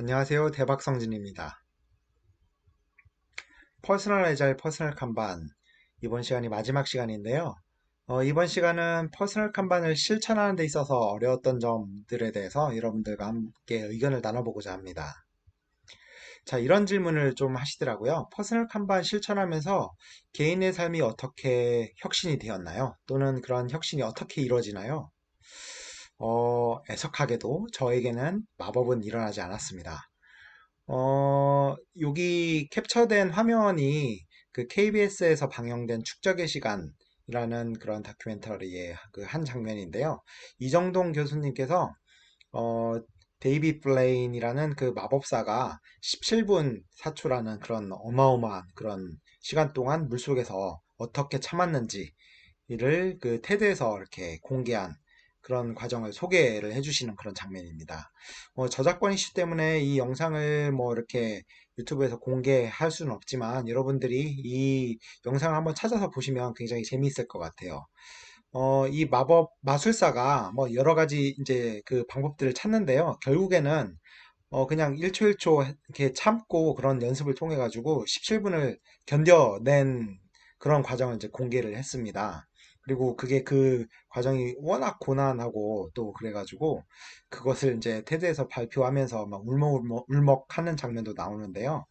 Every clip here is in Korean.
안녕하세요. 대박성진입니다. 퍼스널 애자일 퍼스널 kanban 이번 시간이 마지막 시간인데요. 이번 시간은 퍼스널 kanban을 실천하는 데 있어서 어려웠던 점들에 대해서 여러분들과 함께 의견을 나눠보고자 합니다. 자, 이런 질문을 좀 하시더라고요. 퍼스널 kanban 실천하면서 개인의 삶이 어떻게 혁신이 되었나요? 또는 그런 혁신이 어떻게 이루어지나요? 애석하게도 저에게는 마법은 일어나지 않았습니다. 여기 캡처된 화면이 그 KBS에서 방영된 축적의 시간이라는 그런 다큐멘터리의 그 한 장면인데요. 이정동 교수님께서 어, 데이비 블레인이라는 그 마법사가 17분 사초라는 그런 어마어마한 그런 시간 동안 물속에서 어떻게 참았는지를 그 테드에서 이렇게 공개한 그런 과정을 소개를 해주시는 그런 장면입니다. 저작권 이슈 때문에 이 영상을 뭐 이렇게 유튜브에서 공개할 수는 없지만 여러분들이 이 영상을 한번 찾아서 보시면 굉장히 재미있을 것 같아요. 이 마술사가 뭐 여러 가지 이제 그 방법들을 찾는데요. 결국에는 그냥 1초 1초 이렇게 참고 그런 연습을 통해 가지고 17분을 견뎌낸 그런 과정을 이제 공개를 했습니다. 그리고 그게 그 과정이 워낙 고난하고 또 그래가지고 그것을 이제 테드에서 발표하면서 막 울먹울먹 하는 장면도 나오는데요.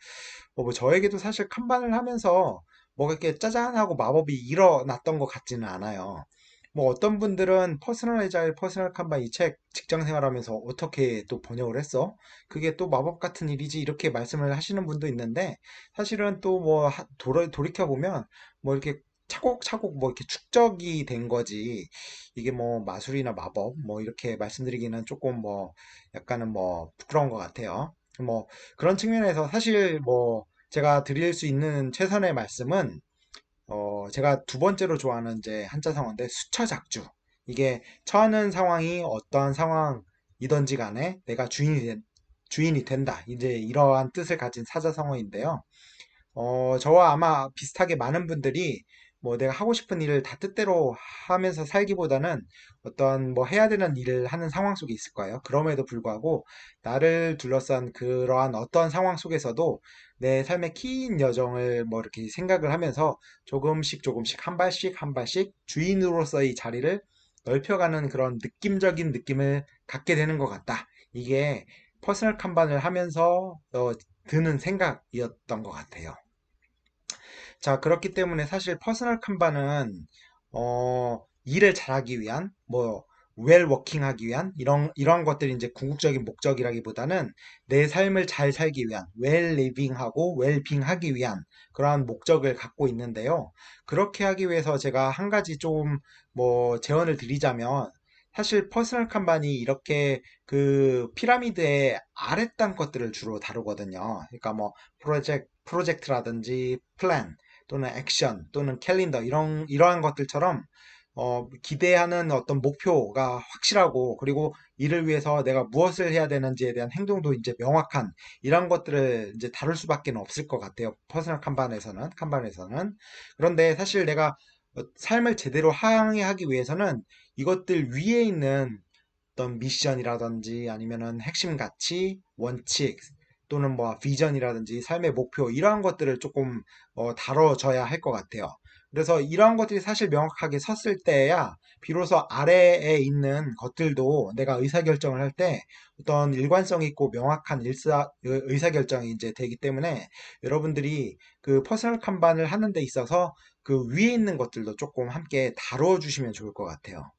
뭐 저에게도 사실 칸반을 하면서 뭐가 이렇게 짜잔하고 마법이 일어났던 것 같지는 않아요. 뭐 어떤 분들은 퍼스널 에자일 퍼스널 칸반 이 책 직장 생활하면서 어떻게 또 번역을 했어? 그게 또 마법 같은 일이지 이렇게 말씀을 하시는 분도 있는데 사실은 또 뭐 돌이켜 보면 뭐 이렇게 차곡차곡 뭐 이렇게 축적이 된 거지 이게 뭐 마술이나 마법 뭐 이렇게 말씀드리기는 조금 뭐 약간은 뭐 부끄러운 것 같아요. 뭐 그런 측면에서 사실 뭐 제가 드릴 수 있는 최선의 말씀은 제가 두 번째로 좋아하는 이제 한자 성어인데 수처작주. 이게 처하는 상황이 어떠한 상황이든지 간에 내가 주인이 된다. 이제 이러한 뜻을 가진 사자성어인데요. 저와 아마 비슷하게 많은 분들이 뭐 내가 하고 싶은 일을 다 뜻대로 하면서 살기보다는 어떤 뭐 해야 되는 일을 하는 상황 속에 있을 거예요. 그럼에도 불구하고 나를 둘러싼 그러한 어떤 상황 속에서도 내 삶의 긴 여정을 뭐 이렇게 생각을 하면서 조금씩 조금씩 한 발씩 한 발씩 주인으로서의 자리를 넓혀가는 그런 느낌적인 느낌을 갖게 되는 것 같다. 이게 퍼스널 칸반을 하면서 드는 생각이었던 것 같아요. 자, 그렇기 때문에 사실 퍼스널 칸반은 일을 잘하기 위한 뭐 웰 워킹하기 위한 이런 것들이 이제 궁극적인 목적이라기보다는 내 삶을 잘 살기 위한 웰 리빙하고 웰빙하기 위한 그러한 목적을 갖고 있는데요. 그렇게 하기 위해서 제가 한 가지 좀 뭐 제언을 드리자면 사실 퍼스널 칸반이 이렇게 그 피라미드의 아랫단 것들을 주로 다루거든요. 그러니까 뭐 프로젝트라든지 플랜 또는 액션 또는 캘린더 이러한 것들처럼 기대하는 어떤 목표가 확실하고 그리고 이를 위해서 내가 무엇을 해야 되는지에 대한 행동도 이제 명확한 이런 것들을 이제 다룰 수밖에 없을 것 같아요. 퍼스널 칸반에서는. 그런데 사실 내가 삶을 제대로 항해하기 위해서는 이것들 위에 있는 어떤 미션이라든지 아니면은 핵심 가치, 원칙 또는 뭐 비전이라든지 삶의 목표 이러한 것들을 조금 다뤄져야 할 것 같아요. 그래서 이러한 것들이 사실 명확하게 섰을 때야 비로소 아래에 있는 것들도 내가 의사결정을 할 때 어떤 일관성 있고 명확한 의사결정이 이제 되기 때문에 여러분들이 그 퍼스널 칸반을 하는 데 있어서 그 위에 있는 것들도 조금 함께 다뤄 주시면 좋을 것 같아요.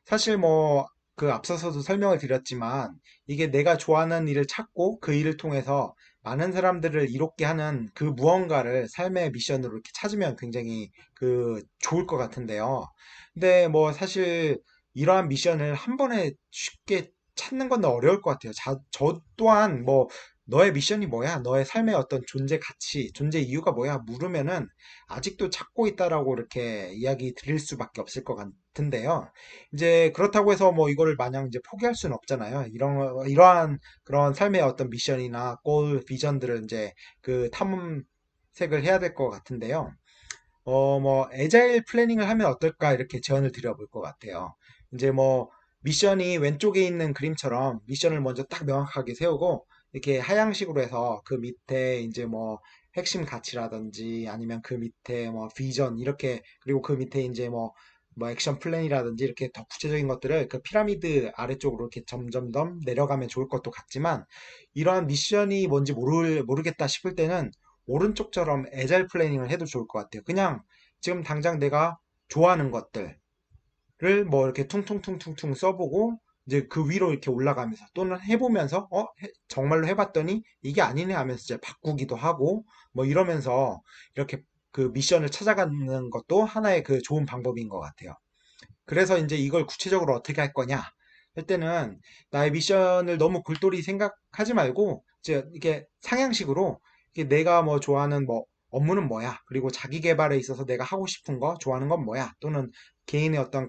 사실 뭐 그 앞서서도 설명을 드렸지만 이게 내가 좋아하는 일을 찾고 그 일을 통해서 많은 사람들을 이롭게 하는 그 무언가를 삶의 미션으로 이렇게 찾으면 굉장히 그 좋을 것 같은데요. 근데 뭐 사실 이러한 미션을 한 번에 쉽게 찾는 건 어려울 것 같아요. 저 또한 뭐 너의 미션이 뭐야? 너의 삶의 어떤 존재 가치, 존재 이유가 뭐야? 물으면은 아직도 찾고 있다라고 이렇게 이야기 드릴 수밖에 없을 것 같은데요. 이제 그렇다고 해서 뭐 이거를 마냥 이제 포기할 수는 없잖아요. 이러한 그런 삶의 어떤 미션이나 골, 비전들을 이제 그 탐색을 해야 될 것 같은데요. 뭐 애자일 플래닝을 하면 어떨까 이렇게 제안을 드려볼 것 같아요. 이제 뭐 미션이 왼쪽에 있는 그림처럼 미션을 먼저 딱 명확하게 세우고 이렇게 하향식으로 해서 그 밑에 이제 뭐 핵심 가치라든지 아니면 그 밑에 뭐 비전 이렇게 그리고 그 밑에 이제 뭐 액션 플랜이라든지 이렇게 더 구체적인 것들을 그 피라미드 아래쪽으로 이렇게 점점점 내려가면 좋을 것도 같지만 이러한 미션이 뭔지 모르겠다 싶을 때는 오른쪽처럼 애자일 플래닝을 해도 좋을 것 같아요. 그냥 지금 당장 내가 좋아하는 것들 뭐 이렇게 퉁퉁퉁퉁퉁 써보고 이제 그 위로 이렇게 올라가면서 또는 해보면서 정말로 해봤더니 이게 아니네 하면서 이제 바꾸기도 하고 뭐 이러면서 이렇게 그 미션을 찾아가는 것도 하나의 그 좋은 방법인 것 같아요. 그래서 이제 이걸 구체적으로 어떻게 할 거냐 할 때는 나의 미션을 너무 골똘히 생각하지 말고 이제 이게 상향식으로 이게 내가 뭐 좋아하는 뭐 업무는 뭐야? 그리고 자기 개발에 있어서 내가 하고 싶은 거, 좋아하는 건 뭐야? 또는 개인의 어떤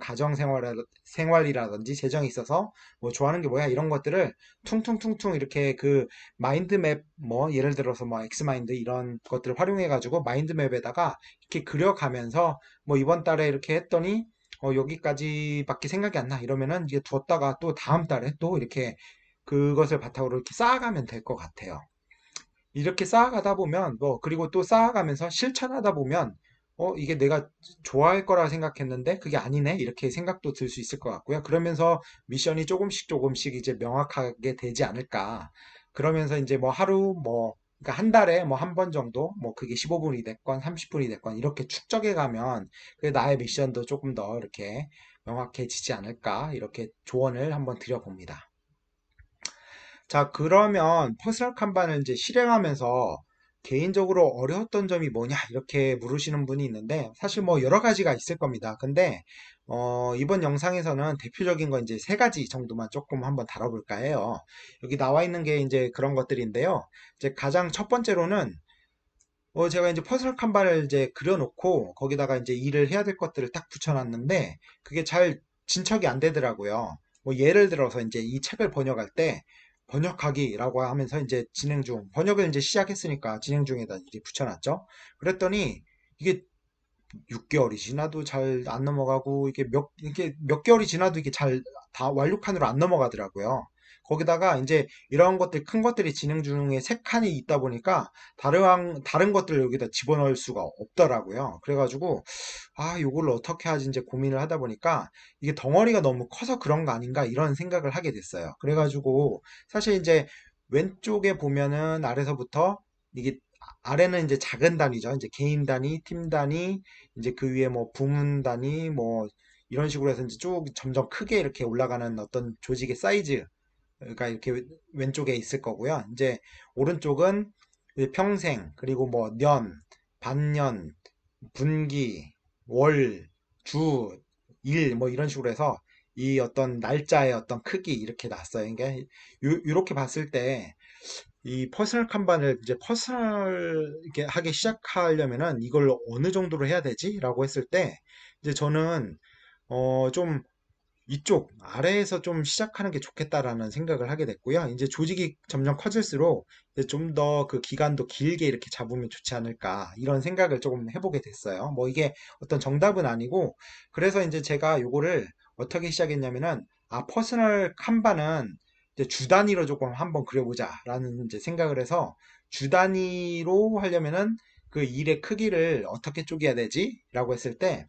생활이라든지 재정에 있어서 뭐 좋아하는 게 뭐야? 이런 것들을 퉁퉁퉁퉁 이렇게 그 마인드맵 뭐 예를 들어서 뭐 엑스마인드 이런 것들을 활용해 가지고 마인드맵에다가 이렇게 그려가면서 뭐 이번 달에 이렇게 했더니 여기까지밖에 생각이 안 나. 이러면은 이제 두었다가 또 다음 달에 또 이렇게 그것을 바탕으로 이렇게 쌓아가면 될 것 같아요. 이렇게 쌓아가다 보면, 그리고 또 쌓아가면서 실천하다 보면, 이게 내가 좋아할 거라 생각했는데 그게 아니네? 이렇게 생각도 들 수 있을 것 같고요. 그러면서 미션이 조금씩 조금씩 이제 명확하게 되지 않을까. 그러면서 이제 뭐 하루 그러니까 한 달에 뭐 한 번 정도, 뭐 그게 15분이 됐건 30분이 됐건 이렇게 축적해 가면 그게 나의 미션도 조금 더 이렇게 명확해지지 않을까. 이렇게 조언을 한번 드려봅니다. 자, 그러면 퍼스널 칸반을 이제 실행하면서 개인적으로 어려웠던 점이 뭐냐? 이렇게 물으시는 분이 있는데, 사실 뭐 여러 가지가 있을 겁니다. 근데, 이번 영상에서는 대표적인 거 이제 세 가지 정도만 조금 한번 다뤄볼까 해요. 여기 나와 있는 게 이제 그런 것들인데요. 이제 가장 첫 번째로는, 제가 이제 퍼스널 칸반을 이제 그려놓고, 거기다가 이제 일을 해야 될 것들을 딱 붙여놨는데, 그게 잘 진척이 안 되더라고요. 뭐 예를 들어서 이제 이 책을 번역할 때, 번역하기라고 하면서 이제 진행 중, 번역을 이제 시작했으니까 진행 중에다 이제 붙여놨죠. 그랬더니 이게 6개월이 지나도 잘 안 넘어가고 이게 몇 개월이 지나도 이게 잘 다 완료칸으로 안 넘어가더라고요. 거기다가 이제 이런 것들 큰 것들이 진행 중에 세 칸이 있다 보니까 다른 것들을 여기다 집어넣을 수가 없더라고요. 그래가지고 요걸 어떻게 하지 이제 고민을 하다 보니까 이게 덩어리가 너무 커서 그런 거 아닌가 이런 생각을 하게 됐어요. 그래가지고 사실 이제 왼쪽에 보면은 아래서부터 이게 아래는 이제 작은 단위죠. 이제 개인 단위, 팀 단위, 이제 그 위에 뭐 부문 단위, 뭐 이런 식으로 해서 이제 쭉 점점 크게 이렇게 올라가는 어떤 조직의 사이즈가 이렇게 왼쪽에 있을 거고요. 이제 오른쪽은 이제 평생, 그리고 뭐 년, 반년, 분기, 월, 주, 일, 뭐 이런 식으로 해서 이 어떤 날짜의 어떤 크기 이렇게 났어요. 그러니까 이렇게 봤을 때 이 퍼스널 칸반을 이제 퍼스널 이렇게 하기 시작하려면은 이걸 어느 정도로 해야 되지? 라고 했을 때 이제 저는 좀 이쪽 아래에서 좀 시작하는 게 좋겠다라는 생각을 하게 됐고요. 이제 조직이 점점 커질수록 좀 더 그 기간도 길게 이렇게 잡으면 좋지 않을까 이런 생각을 조금 해보게 됐어요. 뭐 이게 어떤 정답은 아니고 그래서 이제 제가 요거를 어떻게 시작했냐면은 퍼스널 칸반은 이제 주 단위로 조금 한번 그려보자라는 이제 생각을 해서 주 단위로 하려면은 그 일의 크기를 어떻게 쪼개야 되지? 라고 했을 때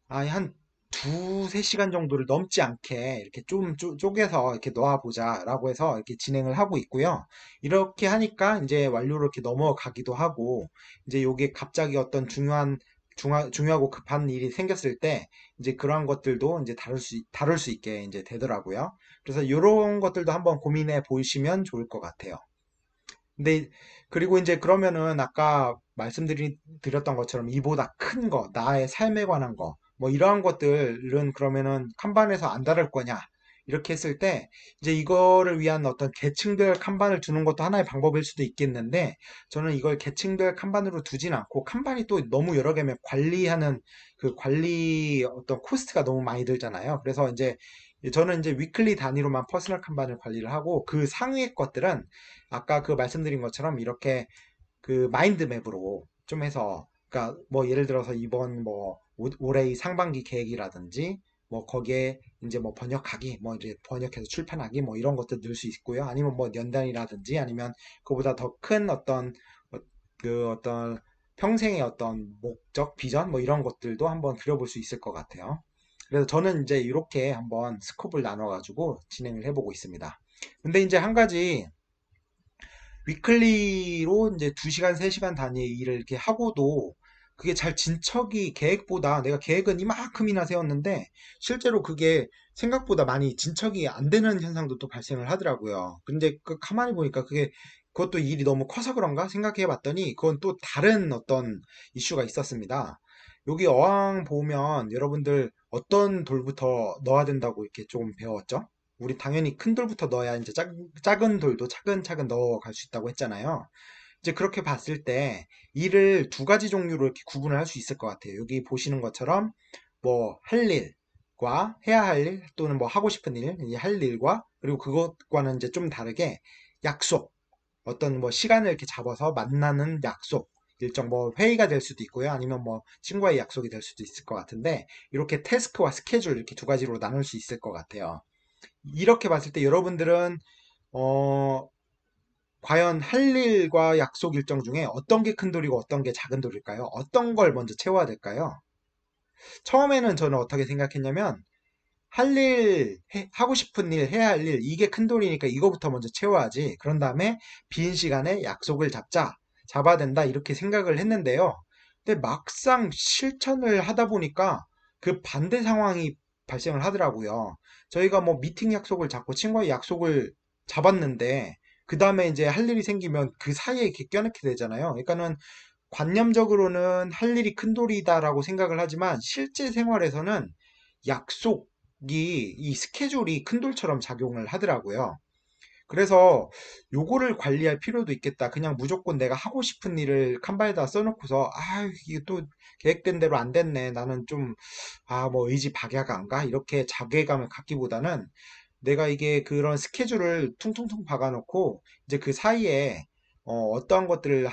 한 두세 시간 정도를 넘지 않게 이렇게 좀 쪼개서 이렇게 놓아보자라고 해서 이렇게 진행을 하고 있고요. 이렇게 하니까 이제 완료로 이렇게 넘어가기도 하고, 이제 요게 갑자기 어떤 중요하고 급한 일이 생겼을 때, 이제 그러한 것들도 이제 다룰 수 있게 이제 되더라고요. 그래서 이런 것들도 한번 고민해 보시면 좋을 것 같아요. 근데 그리고 이제 그러면은 아까 말씀드렸던 것처럼 이보다 큰 거, 나의 삶에 관한 거, 뭐 이러한 것들은 그러면은 칸반에서 안 다룰 거냐? 이렇게 했을 때 이제 이거를 위한 어떤 계층별 칸반을 두는 것도 하나의 방법일 수도 있겠는데 저는 이걸 계층별 칸반으로 두진 않고 칸반이 또 너무 여러 개면 관리하는 그 관리 어떤 코스트가 너무 많이 들잖아요. 그래서 이제 저는 이제 위클리 단위로만 퍼스널 칸반을 관리를 하고 그 상위의 것들은 아까 그 말씀드린 것처럼 이렇게 그 마인드맵으로 좀 해서 그러니까 뭐 예를 들어서 이번 뭐 올해의 상반기 계획이라든지 뭐 거기에 이제 뭐 번역하기, 뭐 이제 번역해서 출판하기, 뭐 이런 것도 넣을 수 있고요. 아니면 뭐 연단이라든지 아니면 그보다 더 큰 어떤 평생의 어떤 목적, 비전, 뭐 이런 것들도 한번 그려볼 수 있을 것 같아요. 그래서 저는 이제 이렇게 한번 스콥을 나눠가지고 진행을 해보고 있습니다. 근데 이제 한 가지 위클리로 이제 2시간, 3시간 단위의 일을 이렇게 하고도 그게 잘 진척이 계획보다 내가 계획은 이만큼이나 세웠는데 실제로 그게 생각보다 많이 진척이 안 되는 현상도 또 발생을 하더라고요. 근데 그 가만히 보니까 그것도 일이 너무 커서 그런가 생각해 봤더니 그건 또 다른 어떤 이슈가 있었습니다. 여기 어항 보면 여러분들 어떤 돌부터 넣어야 된다고 이렇게 조금 배웠죠? 우리 당연히 큰 돌부터 넣어야 이제 작은 돌도 차근차근 넣어갈 수 있다고 했잖아요. 이제 그렇게 봤을 때 일을 2가지 종류로 이렇게 구분을 할 수 있을 것 같아요. 여기 보시는 것처럼 뭐 할 일과 해야 할 일 또는 뭐 하고 싶은 일, 이 할 일과 그리고 그것과는 이제 좀 다르게 약속, 어떤 뭐 시간을 이렇게 잡아서 만나는 약속, 일정 뭐 회의가 될 수도 있고요. 아니면 뭐 친구와의 약속이 될 수도 있을 것 같은데 이렇게 태스크와 스케줄 이렇게 2가지로 나눌 수 있을 것 같아요. 이렇게 봤을 때 여러분들은 어, 과연 할 일과 약속 일정 중에 어떤 게 큰 돌이고 어떤 게 작은 돌일까요? 어떤 걸 먼저 채워야 될까요? 처음에는 저는 어떻게 생각했냐면 할 일, 하고 싶은 일, 해야 할 일, 이게 큰 돌이니까 이거부터 먼저 채워야지. 그런 다음에 빈 시간에 약속을 잡아야 된다. 이렇게 생각을 했는데요. 근데 막상 실천을 하다 보니까 그 반대 상황이 발생을 하더라고요. 저희가 뭐 미팅 약속을 잡고 친구와의 약속을 잡았는데, 그 다음에 이제 할 일이 생기면 그 사이에 이렇게 껴넣게 되잖아요. 그러니까는 관념적으로는 할 일이 큰 돌이다라고 생각을 하지만 실제 생활에서는 약속이 이 스케줄이 큰 돌처럼 작용을 하더라고요. 그래서 요거를 관리할 필요도 있겠다. 그냥 무조건 내가 하고 싶은 일을 칸바에다 써놓고서 이게 또 계획된 대로 안 됐네. 나는 좀 뭐 의지 박약한가? 이렇게 자괴감을 갖기보다는 내가 이게 그런 스케줄을 퉁퉁퉁 박아놓고 이제 그 사이에 어떠한 것들을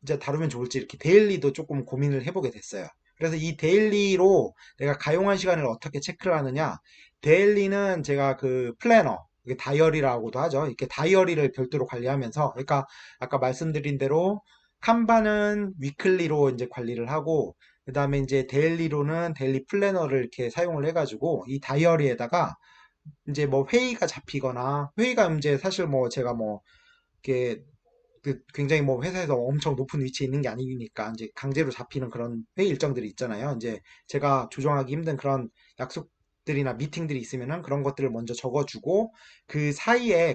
이제 다루면 좋을지 이렇게 데일리도 조금 고민을 해보게 됐어요. 그래서 이 데일리로 내가 가용한 시간을 어떻게 체크를 하느냐? 데일리는 제가 그 플래너, 이게 다이어리라고도 하죠. 이렇게 다이어리를 별도로 관리하면서, 그러니까 아까 말씀드린 대로 칸바는 위클리로 이제 관리를 하고, 그 다음에 이제 데일리로는 데일리 플래너를 이렇게 사용을 해가지고 이 다이어리에다가 이제 뭐 회의가 잡히거나 회의가 이제 사실 뭐 제가 뭐 이렇게 굉장히 뭐 회사에서 엄청 높은 위치에 있는 게 아니니까 이제 강제로 잡히는 그런 회의 일정들이 있잖아요. 이제 제가 조정하기 힘든 그런 약속들이나 미팅들이 있으면은 그런 것들을 먼저 적어주고 그 사이에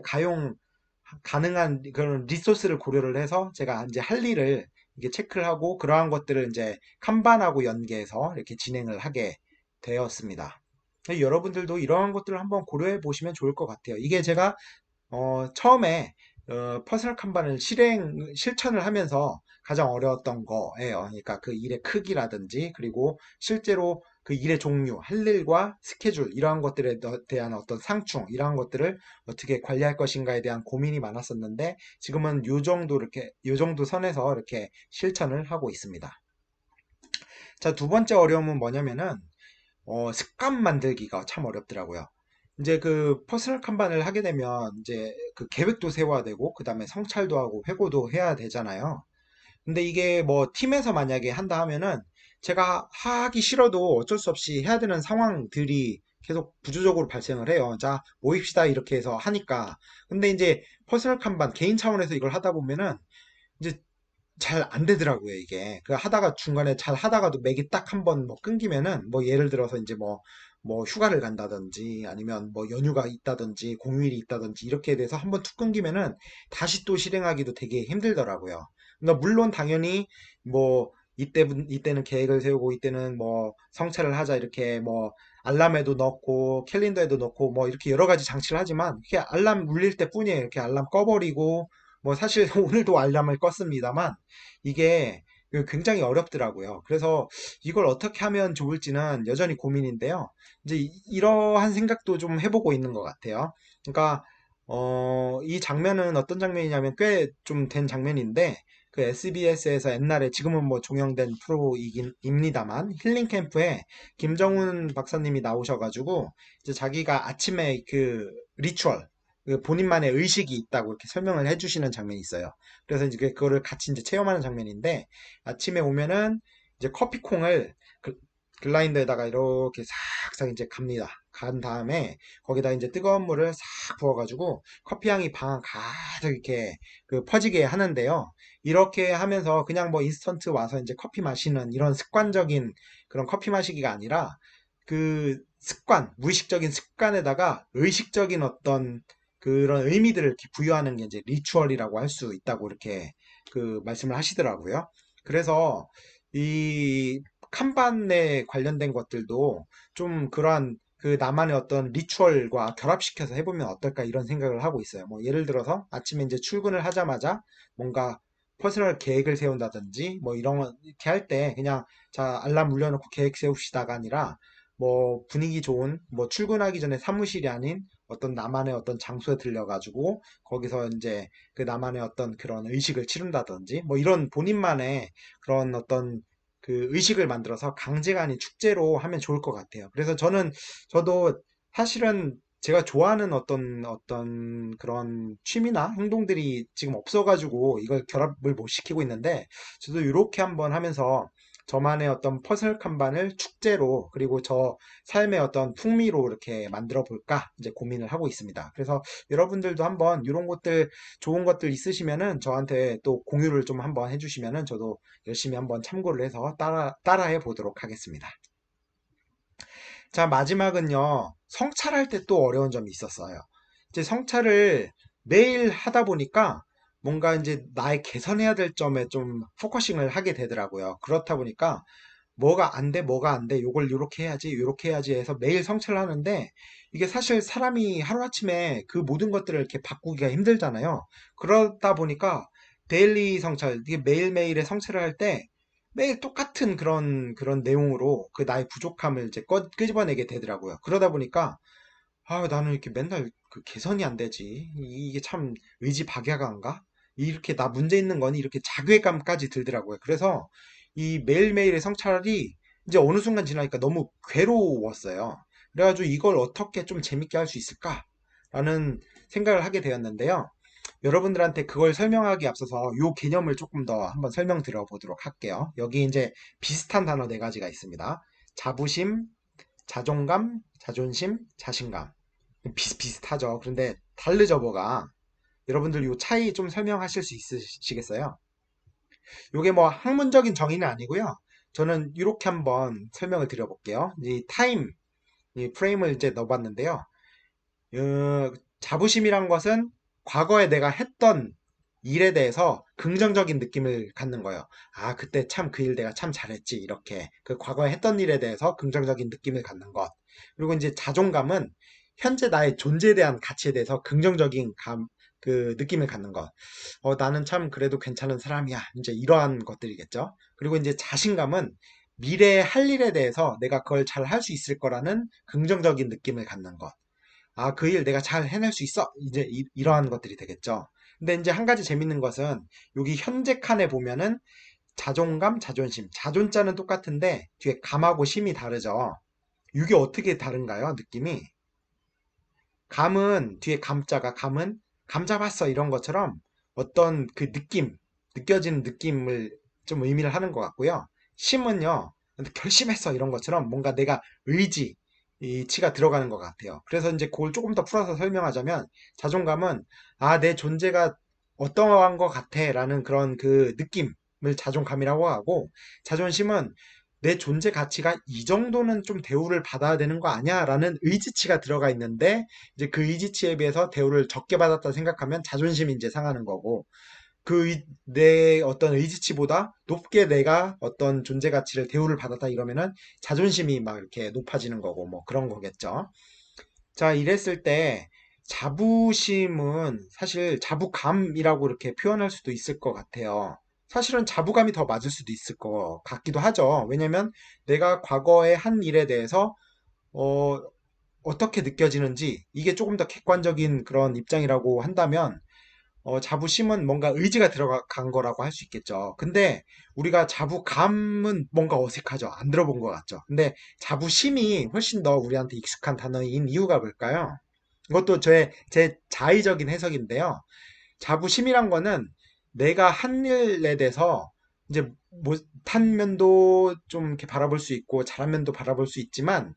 가능한 그런 리소스를 고려를 해서 제가 이제 할 일을 이게 체크를 하고 그러한 것들을 이제 칸반하고 연계해서 이렇게 진행을 하게 되었습니다. 여러분들도 이러한 것들을 한번 고려해 보시면 좋을 것 같아요. 이게 제가 처음에 퍼스널 칸반을 실천을 하면서 가장 어려웠던 거예요. 그러니까 그 일의 크기라든지 그리고 실제로 그 일의 종류, 할 일과 스케줄 이러한 것들에 대한 어떤 상충 이러한 것들을 어떻게 관리할 것인가에 대한 고민이 많았었는데 지금은 요 정도 선에서 이렇게 실천을 하고 있습니다. 자, 2번째 어려움은 뭐냐면은 습관 만들기가 참 어렵더라고요. 이제 그 퍼스널 칸반을 하게 되면 이제 그 계획도 세워야 되고 그 다음에 성찰도 하고 회고도 해야 되잖아요. 근데 이게 뭐 팀에서 만약에 한다 하면은 제가 하기 싫어도 어쩔 수 없이 해야 되는 상황들이 계속 부주적으로 발생을 해요. 자, 모입시다 이렇게 해서 하니까. 근데 이제 퍼스널 칸반 개인 차원에서 이걸 하다 보면은 이제 잘 안 되더라고요, 이게. 그 하다가 중간에 잘 하다가도 맥이 딱 한 번 뭐 끊기면은 뭐 예를 들어서 이제 뭐 휴가를 간다든지 아니면 뭐 연휴가 있다든지 공휴일이 있다든지 이렇게 돼서 한 번 툭 끊기면은 다시 또 실행하기도 되게 힘들더라고요. 그러니까 물론 당연히 뭐 이때는 계획을 세우고 이때는 뭐 성찰을 하자 이렇게 뭐 알람에도 넣고 캘린더에도 넣고 뭐 이렇게 여러 가지 장치를 하지만 이렇게 알람 울릴 때뿐이에요. 이렇게 알람 꺼버리고 뭐 사실 오늘도 알람을 껐습니다만 이게 굉장히 어렵더라고요. 그래서 이걸 어떻게 하면 좋을지는 여전히 고민인데요. 이제 이러한 생각도 좀 해보고 있는 것 같아요. 그러니까 이 장면은 어떤 장면이냐면 꽤 좀 된 장면인데 그 SBS에서 옛날에 지금은 뭐 종영된 프로이긴 입니다만 힐링 캠프에 김정훈 박사님이 나오셔가지고 이제 자기가 아침에 그 리추얼 그 본인만의 의식이 있다고 이렇게 설명을 해주시는 장면이 있어요. 그래서 이제 그거를 같이 이제 체험하는 장면인데 아침에 오면은 이제 커피콩을 글라인더에다가 이렇게 싹싹 이제 갑니다. 간 다음에 거기다 이제 뜨거운 물을 싹 부어가지고 커피 향이 방 가득 이렇게 그 퍼지게 하는데요. 이렇게 하면서 그냥 뭐 인스턴트 와서 이제 커피 마시는 이런 습관적인 그런 커피 마시기가 아니라 그 습관, 무의식적인 습관에다가 의식적인 어떤 그런 의미들을 이렇게 부여하는 게 이제 리추얼이라고 할 수 있다고 이렇게 그 말씀을 하시더라고요. 그래서 이 칸반에 관련된 것들도 좀 그러한 그 나만의 어떤 리추얼과 결합시켜서 해보면 어떨까 이런 생각을 하고 있어요. 뭐 예를 들어서 아침에 이제 출근을 하자마자 뭔가 퍼스널 계획을 세운다든지 뭐 이런 거 이렇게 할 때 그냥 자 알람 울려놓고 계획 세웁시다가 아니라 뭐 분위기 좋은 뭐 출근하기 전에 사무실이 아닌 어떤 나만의 어떤 장소에 들려가지고 거기서 이제 그 나만의 어떤 그런 의식을 치른다든지 뭐 이런 본인만의 그런 어떤 그 의식을 만들어서 강제가 아닌 축제로 하면 좋을 것 같아요. 그래서 저도 사실은 제가 좋아하는 어떤 그런 취미나 행동들이 지금 없어가지고 이걸 결합을 못 시키고 있는데 저도 이렇게 한번 하면서 저만의 어떤 퍼스널 칸반을 축제로 그리고 저 삶의 어떤 풍미로 이렇게 만들어 볼까 이제 고민을 하고 있습니다. 그래서 여러분들도 한번 이런 것들 좋은 것들 있으시면은 저한테 또 공유를 좀 한번 해주시면은 저도 열심히 한번 참고를 해서 따라해 보도록 하겠습니다. 자, 마지막은요. 성찰할 때 또 어려운 점이 있었어요. 이제 성찰을 매일 하다 보니까 뭔가 이제 나의 개선해야 될 점에 좀 포커싱을 하게 되더라고요. 그렇다 보니까 뭐가 안 돼, 뭐가 안 돼, 요걸 요렇게 해야지, 요렇게 해야지 해서 매일 성찰을 하는데 이게 사실 사람이 하루아침에 그 모든 것들을 이렇게 바꾸기가 힘들잖아요. 그러다 보니까 데일리 성찰, 이게 매일매일의 성찰을 할 때 매일 똑같은 그런 내용으로 그 나의 부족함을 이제 끄집어내게 되더라고요. 그러다 보니까 아, 나는 이렇게 맨날 그 개선이 안 되지. 이게 참 의지박약한가? 이렇게 나 문제 있는 거니? 이렇게 자괴감까지 들더라고요. 그래서 이 매일매일의 성찰이 이제 어느 순간 지나니까 너무 괴로웠어요. 그래가지고 이걸 어떻게 좀 재밌게 할 수 있을까? 라는 생각을 하게 되었는데요. 여러분들한테 그걸 설명하기 앞서서 이 개념을 조금 더 한번 설명드려 보도록 할게요. 여기 이제 비슷한 단어 네 가지가 있습니다. 자부심, 자존감, 자존심, 자신감. 비슷비슷하죠. 그런데 다르죠, 뭐가. 여러분들 이 차이 좀 설명하실 수 있으시겠어요? 이게 뭐 학문적인 정의는 아니고요. 저는 이렇게 한번 설명을 드려볼게요. 이 타임, 이 프레임을 이제 넣어봤는데요. 자부심이란 것은 과거에 내가 했던 일에 대해서 긍정적인 느낌을 갖는 거예요. 아, 그때 참 그 일 내가 참 잘했지. 이렇게 그 과거에 했던 일에 대해서 긍정적인 느낌을 갖는 것. 그리고 이제 자존감은 현재 나의 존재에 대한 가치에 대해서 긍정적인 그 느낌을 갖는 것. 나는 참 그래도 괜찮은 사람이야. 이제 이러한 것들이겠죠. 그리고 이제 자신감은 미래에 할 일에 대해서 내가 그걸 잘 할 수 있을 거라는 긍정적인 느낌을 갖는 것. 아, 그 일 내가 잘 해낼 수 있어. 이제 이러한 것들이 되겠죠. 근데 이제 한 가지 재밌는 것은 여기 현재 칸에 보면은 자존감, 자존심. 자존자는 똑같은데 뒤에 감하고 심이 다르죠. 이게 어떻게 다른가요? 느낌이. 감은 뒤에 감자가 감은 감 잡았어 이런 것처럼 어떤 그 느낌, 느껴지는 느낌을 좀 의미를 하는 것 같고요. 심은요, 결심했어 이런 것처럼 뭔가 내가 의지, 이치가 들어가는 것 같아요. 그래서 이제 그걸 조금 더 풀어서 설명하자면 자존감은 아, 내 존재가 어떠한 것 같아 라는 그런 그 느낌을 자존감이라고 하고 자존심은 내 존재 가치가 이 정도는 좀 대우를 받아야 되는 거 아니야? 라는 의지치가 들어가 있는데 이제 그 의지치에 비해서 대우를 적게 받았다 생각하면 자존심이 이제 상하는 거고 내 어떤 의지치보다 높게 내가 어떤 존재 가치를 대우를 받았다 이러면은 자존심이 막 이렇게 높아지는 거고 뭐 그런 거겠죠. 자, 이랬을 때 자부심은 사실 자부감이라고 이렇게 표현할 수도 있을 것 같아요. 사실은 자부감이 더 맞을 수도 있을 것 같기도 하죠. 왜냐면 내가 과거에 한 일에 대해서 어, 어떻게 느껴지는지 이게 조금 더 객관적인 그런 입장이라고 한다면 자부심은 뭔가 의지가 들어간 거라고 할 수 있겠죠. 근데 우리가 자부감은 뭔가 어색하죠. 안 들어본 것 같죠. 근데 자부심이 훨씬 더 우리한테 익숙한 단어인 이유가 뭘까요? 이것도 제 자의적인 해석인데요. 자부심이란 거는 내가 한 일에 대해서 이제 못한 면도 좀 이렇게 바라볼 수 있고 잘한 면도 바라볼 수 있지만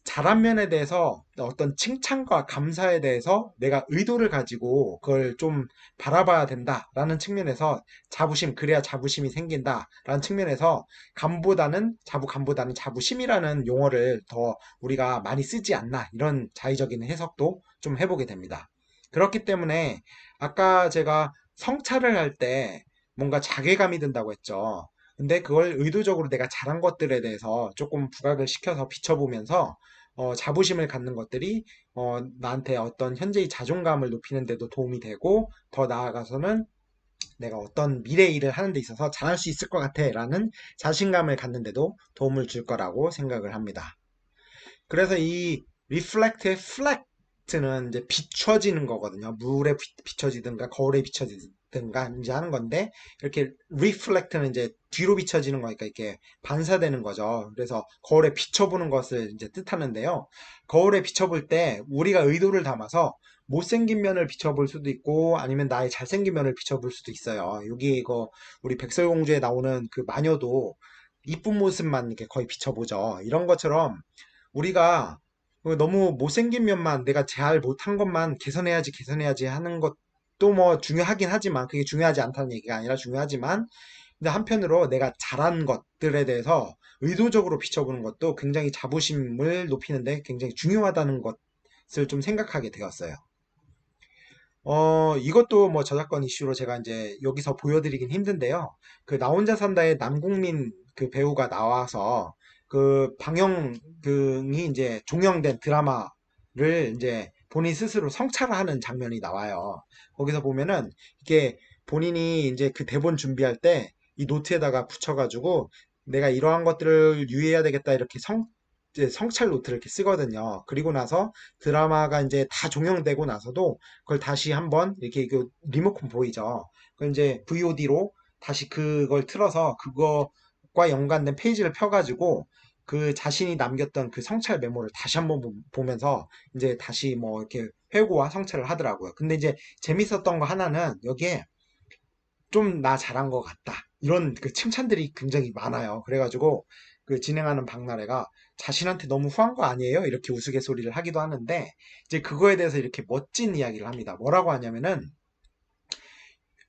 잘한 면에 대해서 어떤 칭찬과 감사에 대해서 내가 의도를 가지고 그걸 좀 바라봐야 된다라는 측면에서 자부심, 그래야 자부심이 생긴다라는 측면에서 자부감보다는 자부심이라는 용어를 더 우리가 많이 쓰지 않나 이런 자의적인 해석도 좀 해보게 됩니다. 그렇기 때문에 아까 제가 성찰을 할 때 뭔가 자괴감이 든다고 했죠. 근데 그걸 의도적으로 내가 잘한 것들에 대해서 조금 부각을 시켜서 비춰보면서 자부심을 갖는 것들이 나한테 어떤 현재의 자존감을 높이는 데도 도움이 되고 더 나아가서는 내가 어떤 미래 일을 하는 데 있어서 잘할 수 있을 것 같아 라는 자신감을 갖는 데도 도움을 줄 거라고 생각을 합니다. 그래서 이 reflect의 reflect는 이제 비춰지는 거거든요. 물에 비춰지든가 거울에 비춰지든가 이제 하는 건데 이렇게 reflect는 이제 뒤로 비춰지는 거니까 이렇게 반사되는 거죠. 그래서 거울에 비춰보는 것을 이제 뜻하는데요. 거울에 비춰볼 때 우리가 의도를 담아서 못생긴 면을 비춰볼 수도 있고 아니면 나의 잘생긴 면을 비춰볼 수도 있어요. 여기 이거 우리 백설공주에 나오는 그 마녀도 이쁜 모습만 이렇게 거의 비춰보죠. 이런 것처럼 우리가 너무 못생긴 면만 내가 잘 못한 것만 개선해야지 하는 것도 뭐 중요하긴 하지만 그게 중요하지 않다는 얘기가 아니라 중요하지만 근데 한편으로 내가 잘한 것들에 대해서 의도적으로 비춰보는 것도 굉장히 자부심을 높이는데 굉장히 중요하다는 것을 좀 생각하게 되었어요. 이것도 뭐 저작권 이슈로 제가 이제 여기서 보여드리긴 힘든데요. 그 나 혼자 산다의 남궁민 그 배우가 나와서 그 방영이 이제 종영된 드라마를 이제 본인 스스로 성찰하는 장면이 나와요. 거기서 보면은 이게 본인이 이제 그 대본 준비할 때 이 노트에다가 붙여가지고 내가 이러한 것들을 유의해야 되겠다 이렇게 이제 성찰 노트를 이렇게 쓰거든요. 그리고 나서 드라마가 이제 다 종영되고 나서도 그걸 다시 한번 이렇게 그 리모컨 보이죠. 그걸 이제 VOD로 다시 그걸 틀어서 그거과 연관된 페이지를 펴가지고 그 자신이 남겼던 그 성찰 메모를 다시 한번 보면서 이제 다시 뭐 이렇게 회고와 성찰을 하더라고요. 근데 이제 재밌었던 거 하나는 여기에 좀 나 잘한 것 같다. 이런 그 칭찬들이 굉장히 많아요. 그래가지고 그 진행하는 박나래가 자신한테 너무 후한 거 아니에요? 이렇게 우스갯소리를 하기도 하는데 이제 그거에 대해서 이렇게 멋진 이야기를 합니다. 뭐라고 하냐면은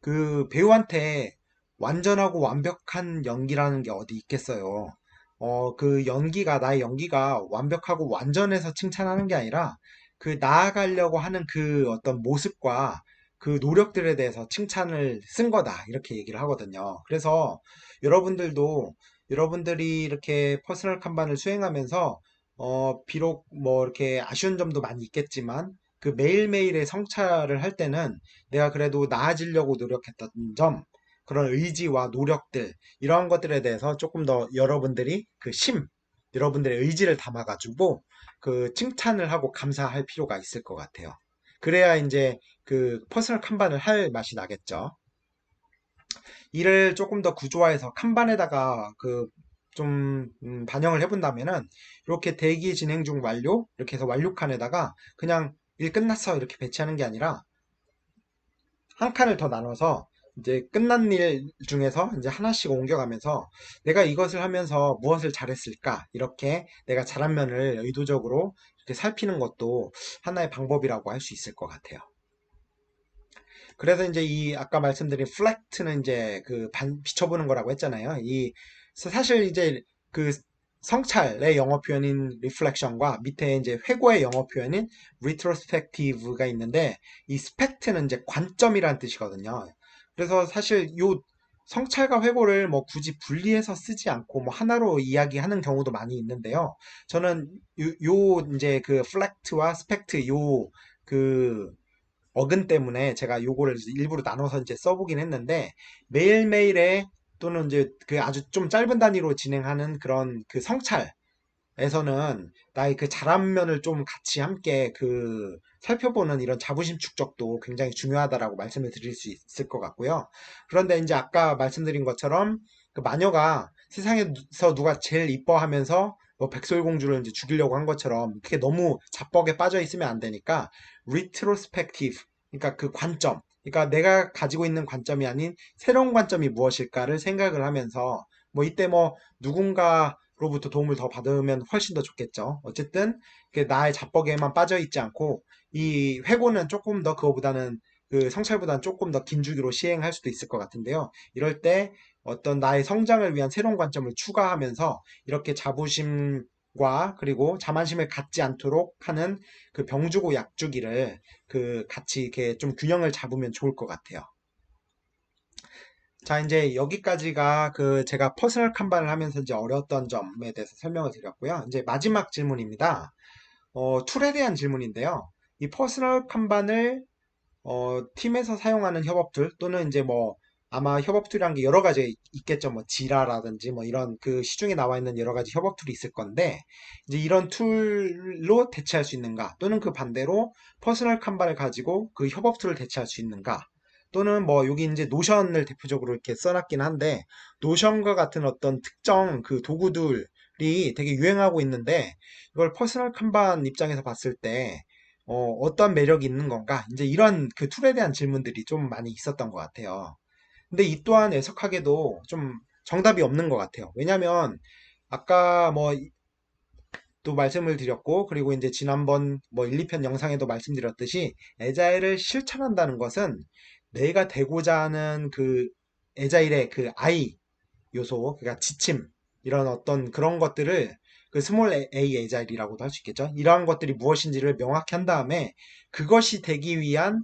그 배우한테 완전하고 완벽한 연기라는 게 어디 있겠어요. 그 연기가, 나의 연기가 완벽하고 완전해서 칭찬하는 게 아니라 그 나아가려고 하는 그 어떤 모습과 그 노력들에 대해서 칭찬을 쓴 거다. 이렇게 얘기를 하거든요. 그래서 여러분들도 여러분들이 이렇게 퍼스널 칸반을 수행하면서 비록 뭐 이렇게 아쉬운 점도 많이 있겠지만 그 매일매일의 성찰을 할 때는 내가 그래도 나아지려고 노력했던 점, 그런 의지와 노력들, 이러한 것들에 대해서 조금 더 여러분들이 여러분들의 의지를 담아가지고 그 칭찬을 하고 감사할 필요가 있을 것 같아요. 그래야 이제 그 퍼스널 칸반을 할 맛이 나겠죠. 이를 조금 더 구조화해서 칸반에다가 그 좀 반영을 해본다면은 이렇게 대기 진행 중 완료 이렇게 해서 완료 칸에다가 그냥 일 끝났어 이렇게 배치하는 게 아니라 한 칸을 더 나눠서 이제 끝난 일 중에서 이제 하나씩 옮겨가면서 내가 이것을 하면서 무엇을 잘했을까? 이렇게 내가 잘한 면을 의도적으로 이렇게 살피는 것도 하나의 방법이라고 할 수 있을 것 같아요. 그래서 이제 이 아까 말씀드린 플렉트는 이제 그 비춰보는 거라고 했잖아요. 사실 이제 그 성찰의 영어 표현인 reflection과 밑에 이제 회고의 영어 표현인 retrospective가 있는데 이 spect는 이제 관점이라는 뜻이거든요. 그래서 사실 요 성찰과 회고를 뭐 굳이 분리해서 쓰지 않고 뭐 하나로 이야기하는 경우도 많이 있는데요. 저는 이제 그 reflect와 spect 그 어근 때문에 제가 요거를 일부러 나눠서 이제 써보긴 했는데 매일매일의 또는 이제 그 아주 좀 짧은 단위로 진행하는 그런 그 성찰 에서는 나의 그 잘한 면을 좀 같이 함께 그 살펴보는 이런 자부심 축적도 굉장히 중요하다라고 말씀을 드릴 수 있을 것 같고요. 그런데 이제 아까 말씀드린 것처럼 그 마녀가 세상에서 누가 제일 이뻐하면서 뭐 백설공주를 이제 죽이려고 한 것처럼 그게 너무 자뻑에 빠져 있으면 안 되니까 retrospective, 그러니까 그 관점, 그러니까 내가 가지고 있는 관점이 아닌 새로운 관점이 무엇일까를 생각을 하면서 뭐 이때 뭐 누군가로부터 도움을 더 받으면 훨씬 더 좋겠죠. 어쨌든 그 나의 자뻑에만 빠져 있지 않고 이 회고는 조금 더 그거보다는 그 성찰보다는 조금 더 긴 주기로 시행할 수도 있을 것 같은데요. 이럴 때 어떤 나의 성장을 위한 새로운 관점을 추가하면서 이렇게 자부심과 그리고 자만심을 갖지 않도록 하는 그 병주고 약주기를 그 같이 이렇게 좀 균형을 잡으면 좋을 것 같아요. 자, 이제 여기까지가 그 제가 퍼스널 칸반을 하면서 이제 어려웠던 점에 대해서 설명을 드렸고요. 이제 마지막 질문입니다. 툴에 대한 질문인데요. 이 퍼스널 칸반을 팀에서 사용하는 협업툴 또는 이제 뭐 아마 협업툴이란 게 여러 가지 있겠죠. 뭐 지라라든지 뭐 이런 그 시중에 나와 있는 여러 가지 협업툴이 있을 건데 이제 이런 툴로 대체할 수 있는가 또는 그 반대로 퍼스널 칸반을 가지고 그 협업툴을 대체할 수 있는가 또는 뭐 여기 이제 노션을 대표적으로 이렇게 써놨긴 한데 노션과 같은 어떤 특정 그 도구들이 되게 유행하고 있는데 이걸 퍼스널 칸반 입장에서 봤을 때 어떤 매력이 있는 건가? 이제 이런 그 툴에 대한 질문들이 좀 많이 있었던 것 같아요. 근데 이 또한 애석하게도 좀 정답이 없는 것 같아요. 왜냐면 아까 뭐 또 말씀을 드렸고 그리고 이제 지난번 뭐 1, 2편 영상에도 말씀드렸듯이 에자일을 실천한다는 것은 내가 되고자 하는 그 에자일의 그 I 요소, 그러니까 지침, 이런 어떤 그런 것들을 그 스몰 a 에자일이라고도 할 수 있겠죠. 이러한 것들이 무엇인지를 명확히 한 다음에 그것이 되기 위한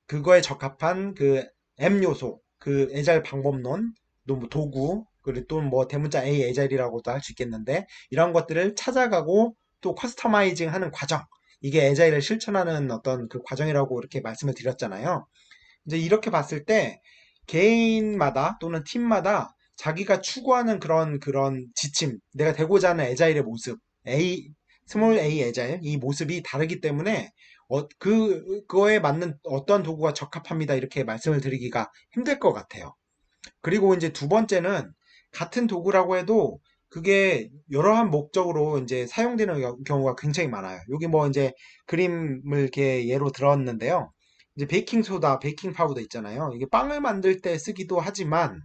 그거에 적합한 그 M 요소, 그 에자일 방법론, 또 뭐 도구, 그리고 또 뭐 대문자 A 에자일이라고도 할 수 있겠는데 이런 것들을 찾아가고 또 커스터마이징 하는 과정, 이게 에자일을 실천하는 어떤 그 과정이라고 이렇게 말씀을 드렸잖아요. 이제 이렇게 봤을 때 개인마다 또는 팀마다 자기가 추구하는 그런 지침, 내가 되고자 하는 에자일의 모습, 스몰 A 에자일, 이 모습이 다르기 때문에 그거에 맞는 어떤 도구가 적합합니다. 이렇게 말씀을 드리기가 힘들 것 같아요. 그리고 이제 두 번째는 같은 도구라고 해도 그게 여러한 목적으로 이제 사용되는 경우가 굉장히 많아요. 여기 뭐 이제 그림을 이렇게 예로 들었는데요. 이제 베이킹 소다, 베이킹 파우더 있잖아요. 이게 빵을 만들 때 쓰기도 하지만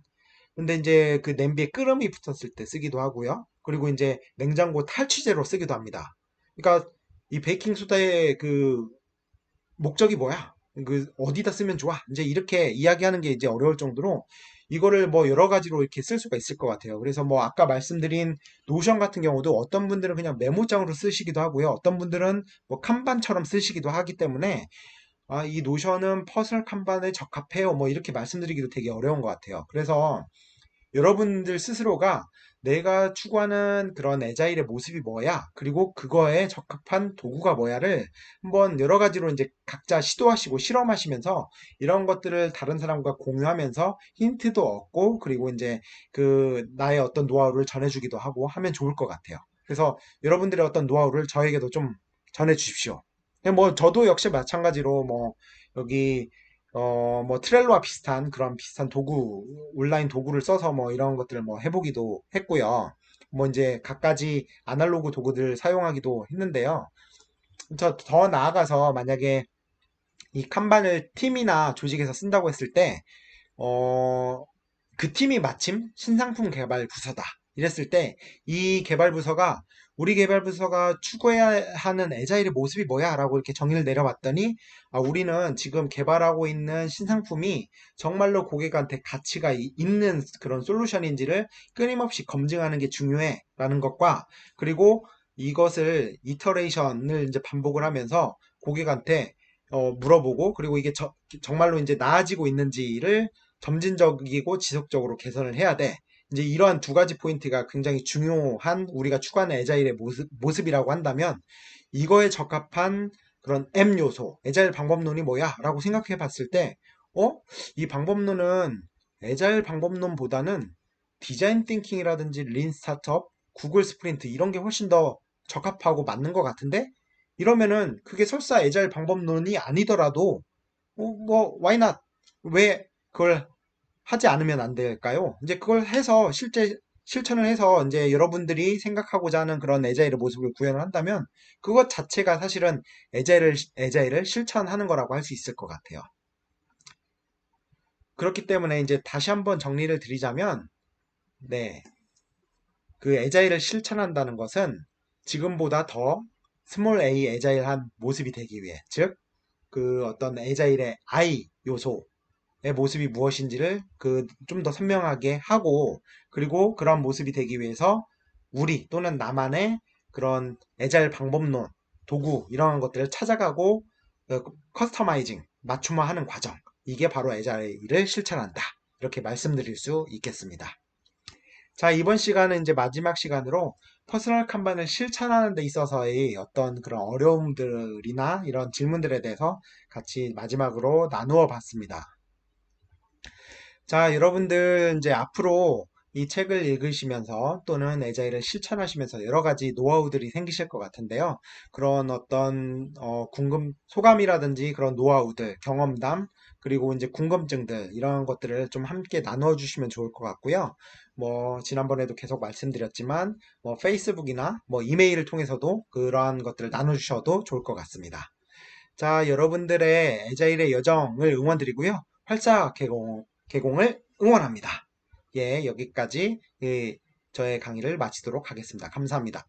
근데 이제 그 냄비에 끓음이 붙었을 때 쓰기도 하고요. 그리고 이제 냉장고 탈취제로 쓰기도 합니다. 그러니까 이 베이킹 소다의 그 목적이 뭐야? 그 어디다 쓰면 좋아? 이제 이렇게 이야기하는 게 이제 어려울 정도로 이거를 뭐 여러 가지로 이렇게 쓸 수가 있을 것 같아요. 그래서 뭐 아까 말씀드린 노션 같은 경우도 어떤 분들은 그냥 메모장으로 쓰시기도 하고요. 어떤 분들은 뭐 칸반처럼 쓰시기도 하기 때문에 이 노션은 퍼스널 칸반에 적합해요. 뭐 이렇게 말씀드리기도 되게 어려운 것 같아요. 그래서 여러분들 스스로가 내가 추구하는 그런 애자일의 모습이 뭐야? 그리고 그거에 적합한 도구가 뭐야를 한번 여러 가지로 이제 각자 시도하시고 실험하시면서 이런 것들을 다른 사람과 공유하면서 힌트도 얻고 그리고 이제 그 나의 어떤 노하우를 전해주기도 하고 하면 좋을 것 같아요. 그래서 여러분들의 어떤 노하우를 저에게도 좀 전해 주십시오. 뭐 저도 역시 마찬가지로 뭐 여기 뭐 트렐로와 비슷한 그런 비슷한 도구, 온라인 도구를 써서 뭐 이런 것들을 뭐 해보기도 했고요. 뭐 이제 갖가지 아날로그 도구들을 사용하기도 했는데요. 저 더 나아가서 만약에 이 칸반을 팀이나 조직에서 쓴다고 했을 때, 어, 그 팀이 마침 신상품 개발 부서다. 이랬을 때 이 개발 부서가 우리 개발 부서가 추구해야 하는 애자일의 모습이 뭐야? 라고 이렇게 정의를 내려봤더니 우리는 지금 개발하고 있는 신상품이 정말로 고객한테 가치가 있는 그런 솔루션인지를 끊임없이 검증하는 게 중요해 라는 것과 그리고 이것을 이터레이션을 이제 반복을 하면서 고객한테 물어보고 그리고 이게 정말로 이제 나아지고 있는지를 점진적이고 지속적으로 개선을 해야 돼. 이제 이러한 두 가지 포인트가 굉장히 중요한 우리가 추구하는 애자일의 모습이라고 한다면 이거에 적합한 그런 M 요소, 애자일 방법론이 뭐야? 라고 생각해 봤을 때, 어? 이 방법론은 애자일 방법론보다는 디자인 띵킹이라든지 린 스타트업, 구글 스프린트 이런 게 훨씬 더 적합하고 맞는 것 같은데 이러면은 그게 설사 애자일 방법론이 아니더라도 뭐 why not? 왜 그걸 하지 않으면 안 될까요? 이제 그걸 해서 실제 실천을 해서 이제 여러분들이 생각하고자 하는 그런 애자일의 모습을 구현을 한다면 그것 자체가 사실은 애자일을 실천하는 거라고 할 수 있을 것 같아요. 그렇기 때문에 이제 다시 한번 정리를 드리자면 네, 그 애자일을 실천한다는 것은 지금보다 더 스몰 a 애자일한 모습이 되기 위해 즉 그 어떤 애자일의 I 요소 의 모습이 무엇인지를 그 좀 더 선명하게 하고 그리고 그런 모습이 되기 위해서 우리 또는 나만의 그런 애잘 방법론, 도구 이러한 것들을 찾아가고 커스터마이징, 맞춤화하는 과정 이게 바로 애자일을 실천한다. 이렇게 말씀드릴 수 있겠습니다. 자, 이번 시간은 이제 마지막 시간으로 퍼스널 칸반을 실천하는 데 있어서의 어떤 그런 어려움들이나 이런 질문들에 대해서 같이 마지막으로 나누어 봤습니다. 자, 여러분들 이제 앞으로 이 책을 읽으시면서 또는 애자일을 실천하시면서 여러 가지 노하우들이 생기실 것 같은데요. 그런 어떤 소감이라든지 그런 노하우들, 경험담, 그리고 이제 궁금증들 이런 것들을 좀 함께 나누어 주시면 좋을 것 같고요. 뭐 지난번에도 계속 말씀드렸지만 뭐 페이스북이나 뭐 이메일을 통해서도 그러한 것들을 나눠 주셔도 좋을 것 같습니다. 자, 여러분들의 애자일의 여정을 응원드리고요. 활짝 개공을 응원합니다. 예, 여기까지 저의 강의를 마치도록 하겠습니다. 감사합니다.